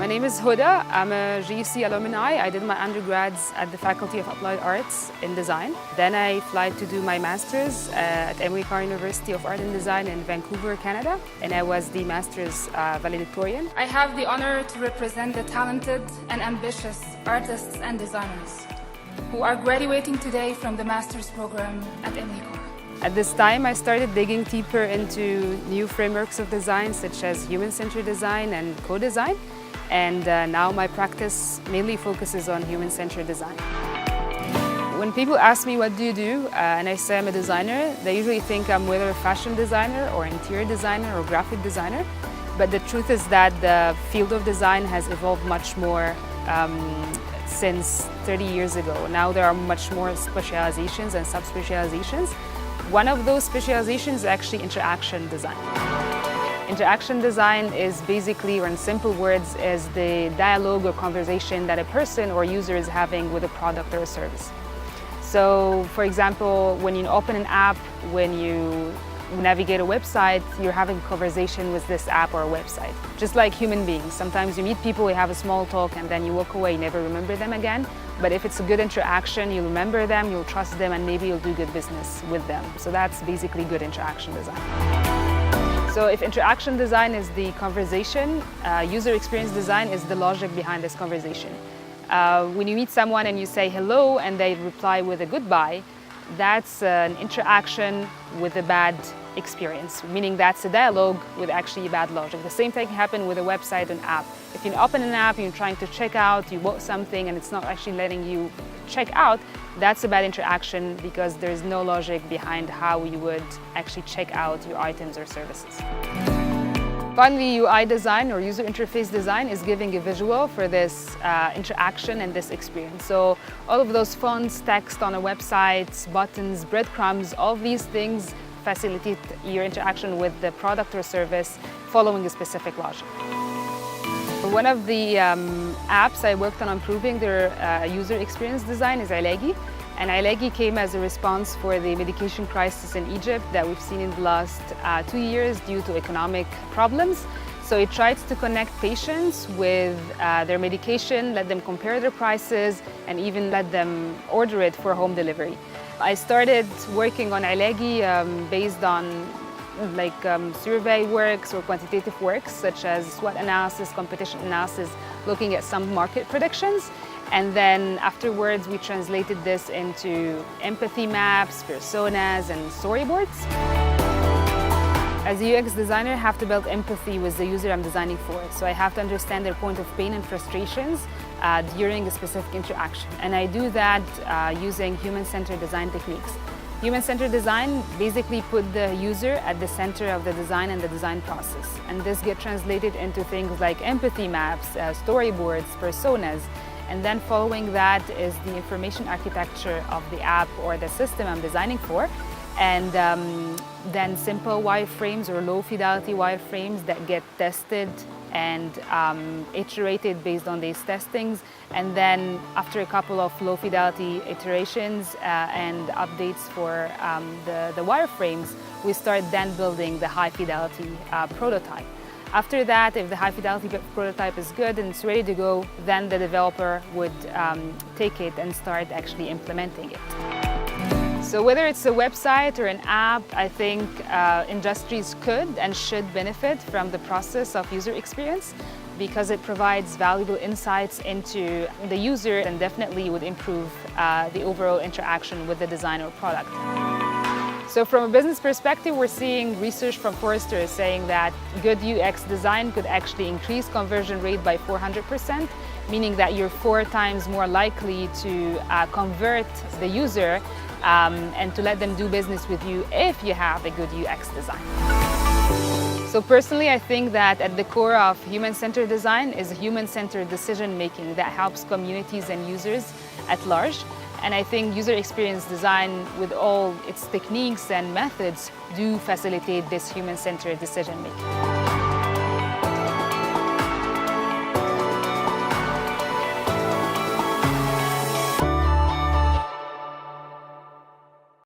My name is Hoda. I'm a GUC Alumni. I did my undergrads at the Faculty of Applied Arts in Design. Then I applied to do my master's at Carroll University of Art and Design in Vancouver, Canada, and I was the master's valedictorian. I have the honor to represent the talented and ambitious artists and designers who are graduating today from the master's program at Carroll. At this time, I started digging deeper into new frameworks of design, such as human-centered design and co-design. And now my practice mainly focuses on human-centered design. When people ask me what do you do, and I say I'm a designer, they usually think I'm whether a fashion designer or interior designer or graphic designer. But the truth is that the field of design has evolved much more since 30 years ago. Now there are much more specializations and sub-specializations. One of those specializations is actually interaction design. Interaction design is basically, or in simple words, is the dialogue or conversation that a person or user is having with a product or a service. So, for example, when you open an app, when you navigate a website, you're having a conversation with this app or a website. Just like human beings. Sometimes you meet people, you have a small talk, and then you walk away, you never remember them again. But if it's a good interaction, you'll remember them, you'll trust them, and maybe you'll do good business with them. So that's basically good interaction design. So if interaction design is the conversation, user experience design is the logic behind this conversation. When you meet someone and you say hello and they reply with a goodbye, that's an interaction with a bad experience, meaning that's a dialogue with actually bad logic. The same thing can happen with a website and app. If you open an app, you're trying to check out, you bought something and it's not actually letting you check out, that's a bad interaction because there's no logic behind how you would actually check out your items or services. Finally, UI design or user interface design is giving a visual for this interaction and this experience. So all of those fonts, text on a website, buttons, breadcrumbs, all of these things facilitate your interaction with the product or service following a specific logic. One of the apps I worked on improving their user experience design is Ilagi. And Ilagi came as a response for the medication crisis in Egypt that we've seen in the last 2 years due to economic problems. So it tries to connect patients with their medication, let them compare their prices, and even let them order it for home delivery. I started working on Ilagi based on survey works or quantitative works such as SWOT analysis, competition analysis, looking at some market predictions. And then afterwards we translated this into empathy maps, personas, and storyboards. As a UX designer, I have to build empathy with the user I'm designing for. So I have to understand their point of pain and frustrations during a specific interaction. And I do that using human-centered design techniques. Human-centered design basically put the user at the center of the design and the design process. And this gets translated into things like empathy maps, storyboards, personas. And then following that is the information architecture of the app or the system I'm designing for. And then simple wireframes or low-fidelity wireframes that get tested and iterated based on these testings. And then after a couple of low-fidelity iterations and updates for the wireframes, we start then building the high-fidelity prototype. After that, if the high-fidelity prototype is good and it's ready to go, then the developer would take it and start actually implementing it. So whether it's a website or an app, I think industries could and should benefit from the process of user experience because it provides valuable insights into the user and definitely would improve the overall interaction with the design or product. So from a business perspective, we're seeing research from Forrester saying that good UX design could actually increase conversion rate by 400%, meaning that you're 4 times more likely to convert the user and to let them do business with you if you have a good UX design. So personally, I think that at the core of human-centered design is human-centered decision-making that helps communities and users at large. And I think user experience design with all its techniques and methods do facilitate this human-centered decision-making.